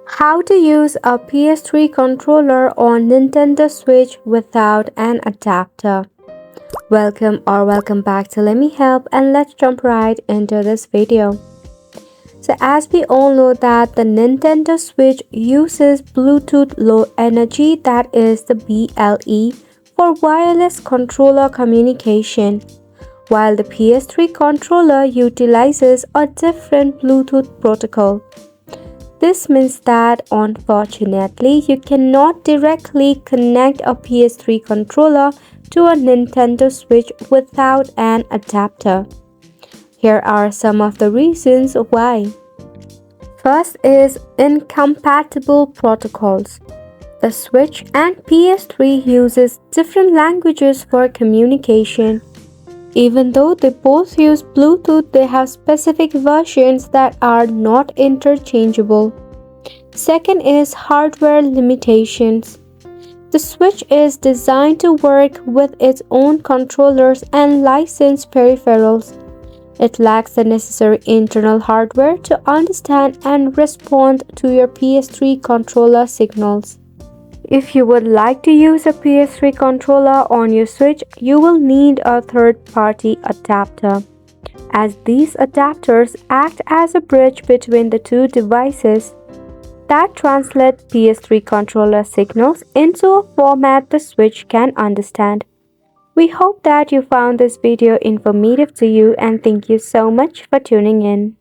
How to use a PS3 controller on Nintendo Switch without an adapter. Welcome back to Let Me Help, and let's jump right into this video. So as we all know that the Nintendo Switch uses Bluetooth Low Energy, that is the BLE, for wireless controller communication, while the PS3 controller utilizes a different Bluetooth protocol. This means that unfortunately you cannot directly connect a PS3 controller to a Nintendo Switch without an adapter. Here are some of the reasons why. First is incompatible protocols. The Switch and PS3 uses different languages for communication. Even though they both use Bluetooth, they have specific versions that are not interchangeable. Second is hardware limitations. The Switch is designed to work with its own controllers and licensed peripherals. It lacks the necessary internal hardware to understand and respond to your PS3 controller signals. If you would like to use a PS3 controller on your Switch, you will need a third-party adapter, as these adapters act as a bridge between the two devices that translate PS3 controller signals into a format the Switch can understand. We hope that you found this video informative to you, and thank you so much for tuning in.